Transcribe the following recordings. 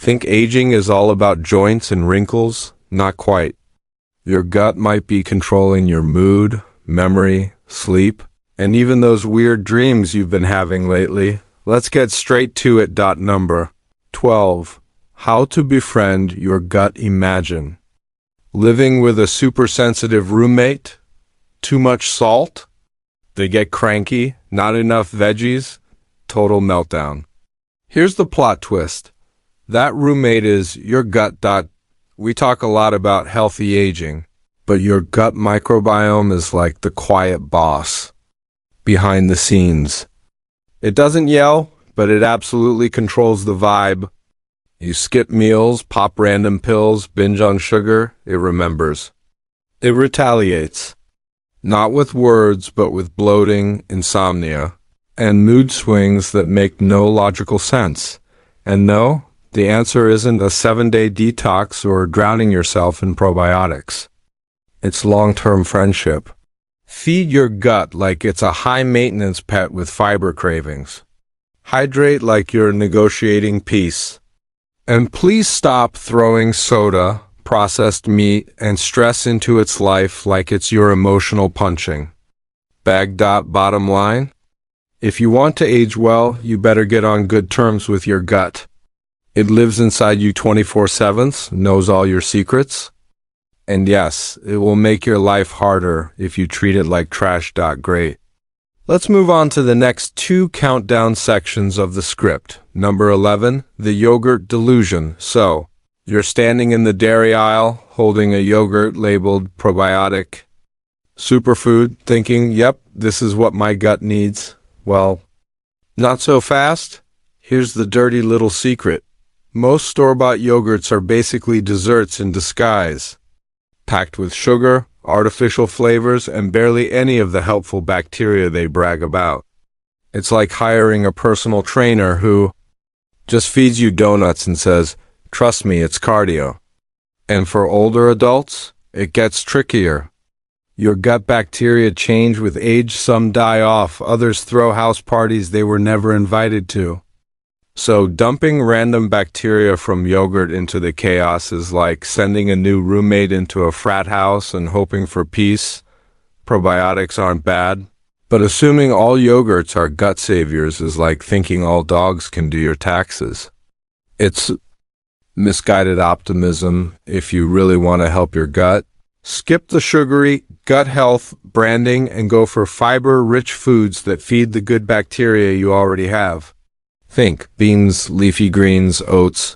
Think aging is all about joints and wrinkles? Not quite. Your gut might be controlling your mood, memory, sleep, and even those weird dreams you've been having lately. Let's get straight to it. Number 12. How to befriend your gut. Imagine living with a super sensitive roommate. Too much salt? They get cranky. Not enough veggies? Total meltdown. Here's the plot twist. That roommate is your gut. We talk a lot about healthy aging, but your gut microbiome is like the quiet boss behind the scenes. It doesn't yell, but it absolutely controls the vibe. You skip meals, pop random pills, binge on sugar, it remembers. It retaliates. Not with words, but with bloating, insomnia, and mood swings that make no logical sense. And no, the answer isn't a 7-day detox or drowning yourself in probiotics. It's long-term friendship. Feed your gut like it's a high-maintenance pet with fiber cravings. Hydrate like you're negotiating peace. And please stop throwing soda, processed meat, and stress into its life like it's your emotional punching bag. Bottom line, if you want to age well, you better get on good terms with your gut. It lives inside you 24/7, knows all your secrets. And yes, it will make your life harder if you treat it like trash. Great. Let's move on to the next 2 countdown sections of the script. Number 11, the yogurt delusion. So, you're standing in the dairy aisle, holding a yogurt labeled probiotic superfood, thinking, yep, this is what my gut needs. Well, not so fast. Here's the dirty little secret. Most store-bought yogurts are basically desserts in disguise, packed with sugar, artificial flavors, and barely any of the helpful bacteria they brag about. It's like hiring a personal trainer who just feeds you donuts and says, "Trust me, it's cardio." And for older adults, it gets trickier. Your gut bacteria change with age. Some die off, others throw house parties they were never invited to. So dumping random bacteria from yogurt into the chaos is like sending a new roommate into a frat house and hoping for peace. Probiotics aren't bad, but assuming all yogurts are gut saviors is like thinking all dogs can do your taxes. It's misguided optimism. If you really want to help your gut, skip the sugary, gut health branding and go for fiber-rich foods that feed the good bacteria you already have. Think beans, leafy greens, oats.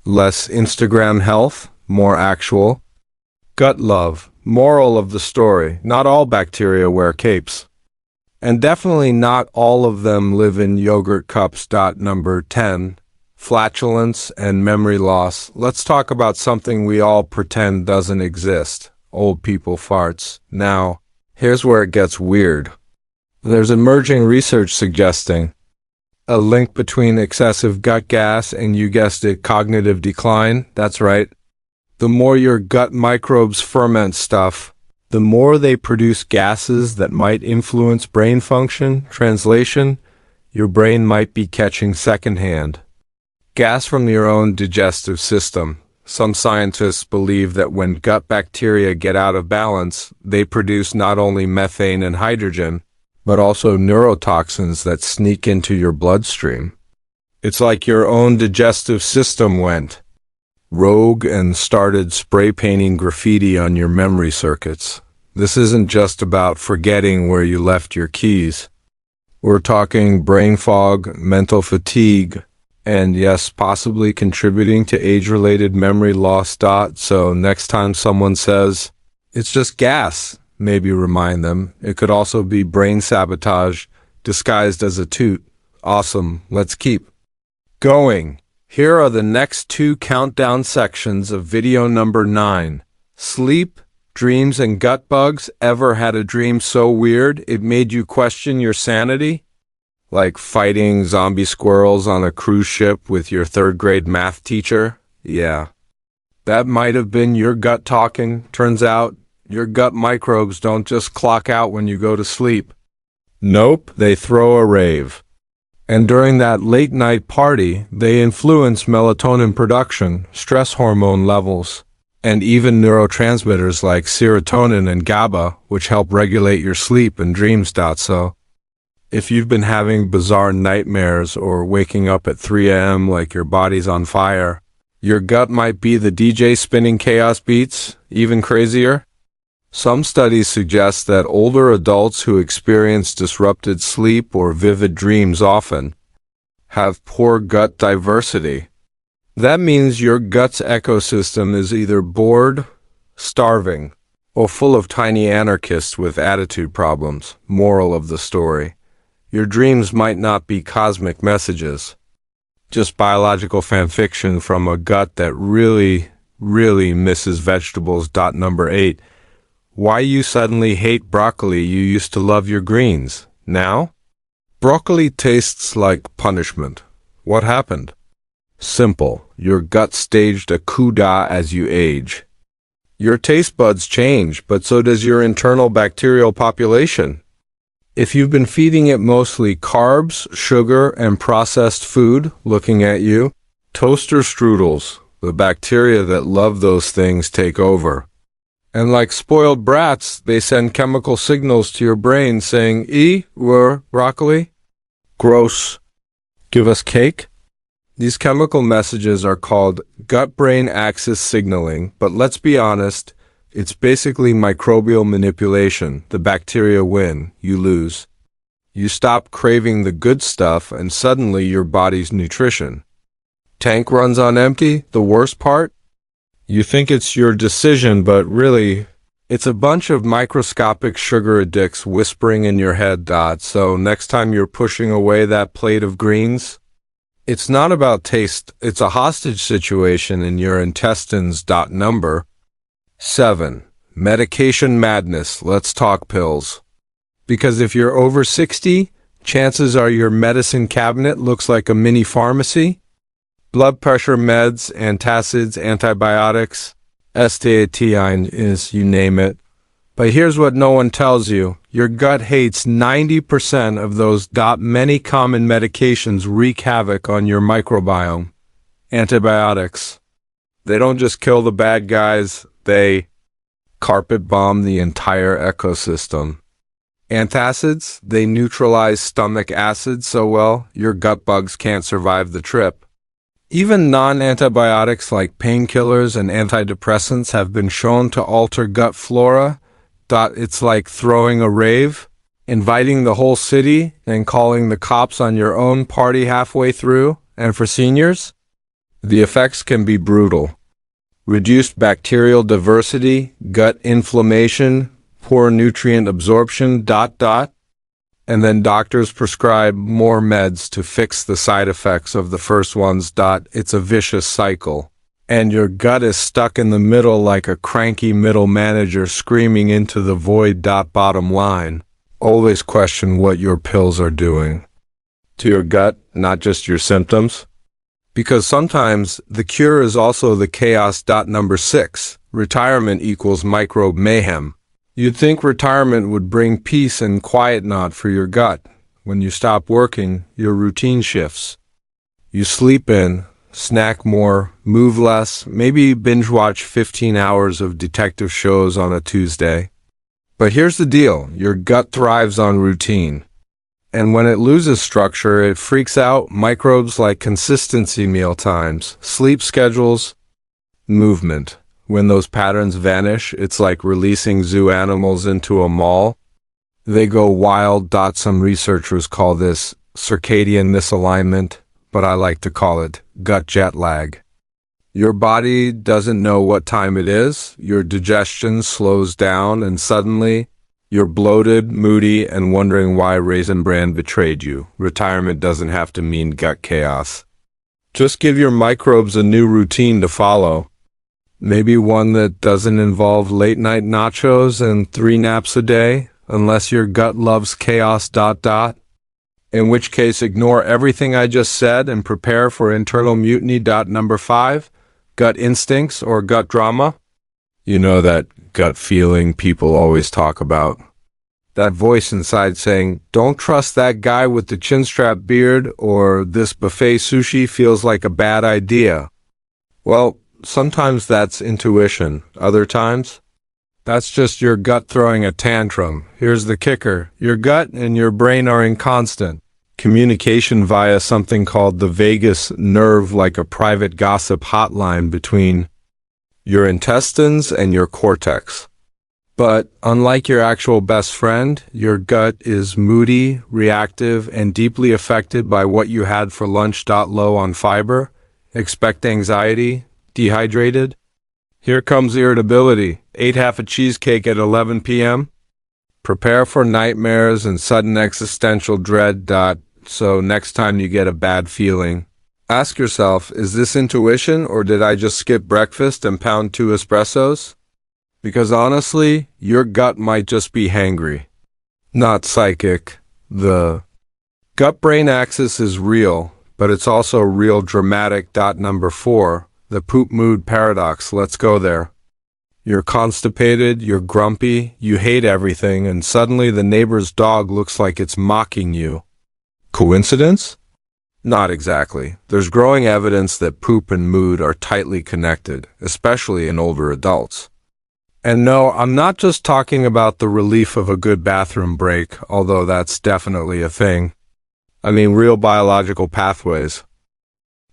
Less Instagram health, more actual gut love. Moral of the story, not all bacteria wear capes. And definitely not all of them live in yogurt cups. Number 10, flatulence and memory loss. Let's talk about something we all pretend doesn't exist. Old people farts. Now, here's where it gets weird. There's emerging research suggesting a link between excessive gut gas and, you guessed it, cognitive decline. That's right. The more your gut microbes ferment stuff, the more they produce gases that might influence brain function. Translation, your brain might be catching secondhand gas from your own digestive system. Some scientists believe that when gut bacteria get out of balance, they produce not only methane and hydrogen, but also neurotoxins that sneak into your bloodstream. It's like your own digestive system went rogue and started spray painting graffiti on your memory circuits. This isn't just about forgetting where you left your keys. We're talking brain fog, mental fatigue, and yes, possibly contributing to age-related memory loss. So next time someone says, "It's just gas," maybe remind them, it could also be brain sabotage disguised as a toot. Awesome, let's keep going. Here are the next 2 countdown sections of video number 9. Sleep, dreams, and gut bugs. Ever had a dream so weird it made you question your sanity? Like fighting zombie squirrels on a cruise ship with your 3rd grade math teacher? Yeah. That might have been your gut talking. Turns out, your gut microbes don't just clock out when you go to sleep. Nope, they throw a rave. And during that late night party, they influence melatonin production, stress hormone levels, and even neurotransmitters like serotonin and GABA, which help regulate your sleep and dreams. So, if you've been having bizarre nightmares or waking up at 3 a.m. like your body's on fire, your gut might be the DJ spinning chaos beats, even crazier. Some studies suggest that older adults who experience disrupted sleep or vivid dreams often have poor gut diversity. That means your gut's ecosystem is either bored, starving, or full of tiny anarchists with attitude problems. Moral of the story: your dreams might not be cosmic messages, just biological fanfiction from a gut that really, really misses vegetables. Number 8. Why you suddenly hate broccoli. You used to love your greens. Now? Broccoli tastes like punishment. What happened? Simple. Your gut staged a coup d'etat as you age. Your taste buds change, but so does your internal bacterial population. If you've been feeding it mostly carbs, sugar, and processed food, looking at you, toaster strudels, the bacteria that love those things take over. And like spoiled brats, they send chemical signals to your brain saying, we're broccoli? Gross. Give us cake? These chemical messages are called gut-brain axis signaling, but let's be honest, it's basically microbial manipulation. The bacteria win, you lose. You stop craving the good stuff, and suddenly your body's nutrition tank runs on empty. The worst part? You think it's your decision, but really, it's a bunch of microscopic sugar addicts whispering in your head. So next time you're pushing away that plate of greens, it's not about taste, it's a hostage situation in your intestines. Number 7. Medication madness. Let's talk pills. Because if you're over 60, chances are your medicine cabinet looks like a mini pharmacy. Blood pressure meds, antacids, antibiotics, statin, you name it. But here's what no one tells you. Your gut hates 90% of those. Many common medications wreak havoc on your microbiome. Antibiotics. They don't just kill the bad guys, they carpet bomb the entire ecosystem. Antacids, they neutralize stomach acid so well, your gut bugs can't survive the trip. Even non-antibiotics like painkillers and antidepressants have been shown to alter gut flora. It's like throwing a rave, inviting the whole city, and calling the cops on your own party halfway through. And for seniors, the effects can be brutal. Reduced bacterial diversity, gut inflammation, poor nutrient absorption, and then doctors prescribe more meds to fix the side effects of the first ones. It's a vicious cycle. And your gut is stuck in the middle like a cranky middle manager screaming into the void. Bottom line, always question what your pills are doing to your gut, not just your symptoms. Because sometimes the cure is also the chaos. Number 6, retirement equals microbe mayhem. You'd think retirement would bring peace and quiet. Not for your gut. When you stop working, your routine shifts. You sleep in, snack more, move less, maybe binge watch 15 hours of detective shows on a Tuesday. But here's the deal, your gut thrives on routine. And when it loses structure, it freaks out. Microbes like consistency, meal times, sleep schedules, movement. When those patterns vanish, it's like releasing zoo animals into a mall. They go wild. Some researchers call this circadian misalignment, but I like to call it gut jet lag. Your body doesn't know what time it is, your digestion slows down, and suddenly you're bloated, moody, and wondering why Raisin Bran betrayed you. Retirement doesn't have to mean gut chaos. Just give your microbes a new routine to follow. Maybe one that doesn't involve late-night nachos and 3 naps a day, unless your gut loves chaos. In which case, ignore everything I just said and prepare for internal mutiny. Number 5, gut instincts or gut drama. You know that gut feeling people always talk about. That voice inside saying, don't trust that guy with the chin-strap beard, or this buffet sushi feels like a bad idea. Well, sometimes that's intuition. Other times, that's just your gut throwing a tantrum. Here's the kicker. Your gut and your brain are in constant communication via something called the vagus nerve, like a private gossip hotline between your intestines and your cortex. But unlike your actual best friend, your gut is moody, reactive, and deeply affected by what you had for lunch. Low on fiber, expect anxiety, dehydrated. Here comes irritability. Ate half a cheesecake at 11 p.m. Prepare for nightmares and sudden existential dread. So next time you get a bad feeling, ask yourself, is this intuition, or did I just skip breakfast and pound 2 espressos? Because honestly, your gut might just be hangry, not psychic. The gut-brain axis is real, but it's also real dramatic. Number 4, the poop mood paradox. Let's go there. You're constipated, you're grumpy, you hate everything, and suddenly the neighbor's dog looks like it's mocking you. Coincidence? Not exactly. There's growing evidence that poop and mood are tightly connected, especially in older adults. And no, I'm not just talking about the relief of a good bathroom break, although that's definitely a thing. I mean real biological pathways.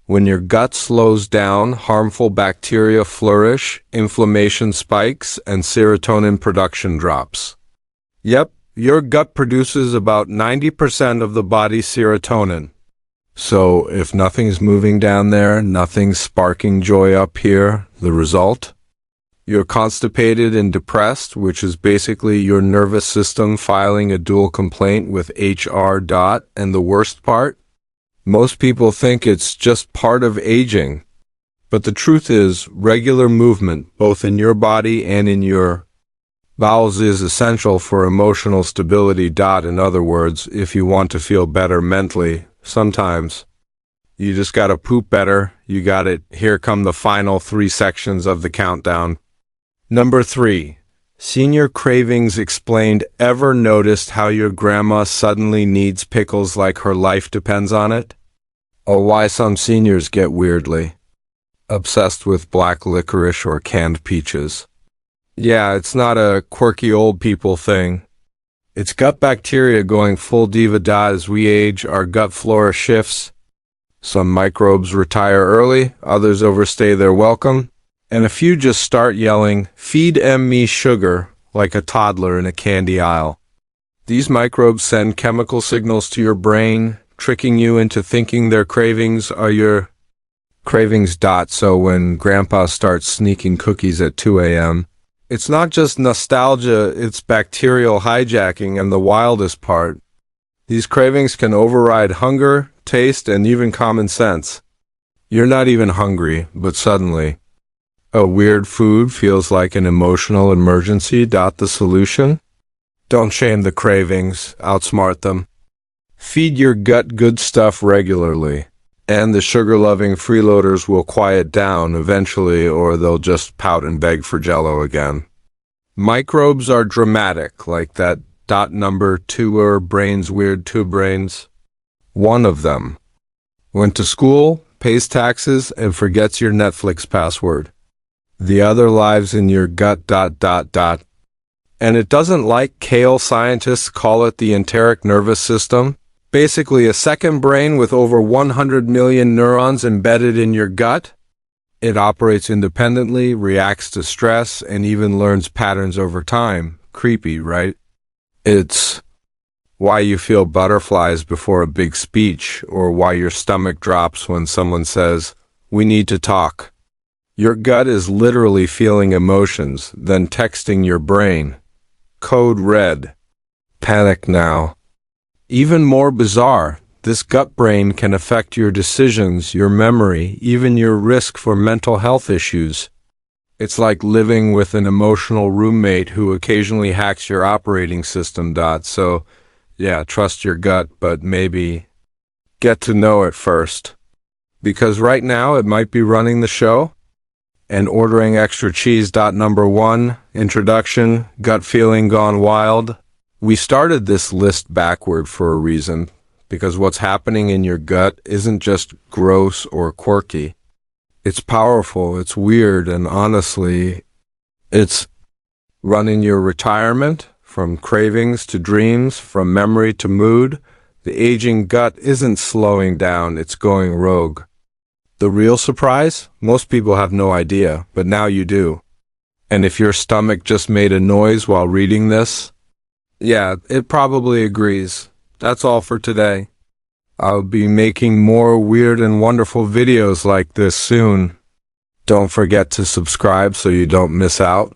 When your gut slows down, harmful bacteria flourish, inflammation spikes, and serotonin production drops. Yep, your gut produces about 90% of the body's serotonin. So if nothing's moving down there, nothing's sparking joy up here, the result? You're constipated and depressed, which is basically your nervous system filing a dual complaint with HR. And the worst part? Most people think it's just part of aging. But the truth is, regular movement, both in your body and in your bowels, is essential for emotional stability. In other words, if you want to feel better mentally, sometimes you just gotta poop better. You got it. Here come the final 3 sections of the countdown. Number 3, senior cravings explained. Ever noticed how your grandma suddenly needs pickles like her life depends on it? Or why some seniors get weirdly obsessed with black licorice or canned peaches? Yeah, it's not a quirky old people thing. It's gut bacteria going full diva. As we age, our gut flora shifts. Some microbes retire early, others overstay their welcome. And a few just start yelling, feed me sugar, like a toddler in a candy aisle. These microbes send chemical signals to your brain, tricking you into thinking their cravings are your cravings. So when grandpa starts sneaking cookies at 2 a.m., it's not just nostalgia, it's bacterial hijacking. And the wildest part, these cravings can override hunger, taste, and even common sense. You're not even hungry, but suddenly, a weird food feels like an emotional emergency. The solution? Don't shame the cravings, outsmart them. Feed your gut good stuff regularly, and the sugar-loving freeloaders will quiet down eventually, or they'll just pout and beg for Jell-O again. Microbes are dramatic, like that. Number 2, brains, weird 2 brains. One of them went to school, pays taxes, and forgets your Netflix password. The other lives in your gut. And it doesn't like kale. Scientists call it the enteric nervous system. Basically a second brain with over 100 million neurons embedded in your gut. It operates independently, reacts to stress, and even learns patterns over time. Creepy, right? It's why you feel butterflies before a big speech, or why your stomach drops when someone says, "We need to talk." Your gut is literally feeling emotions, then texting your brain. Code red. Panic now. Even more bizarre, this gut brain can affect your decisions, your memory, even your risk for mental health issues. It's like living with an emotional roommate who occasionally hacks your operating system. So, yeah, trust your gut, but maybe get to know it first. Because right now it might be running the show. And ordering extra cheese. Number 1, introduction, gut feeling gone wild. We started this list backward for a reason, because what's happening in your gut isn't just gross or quirky. It's powerful, it's weird, and honestly, it's running your retirement, from cravings to dreams, from memory to mood. The aging gut isn't slowing down, it's going rogue. The real surprise? Most people have no idea, but now you do. And if your stomach just made a noise while reading this, yeah, it probably agrees. That's all for today. I'll be making more weird and wonderful videos like this soon. Don't forget to subscribe so you don't miss out.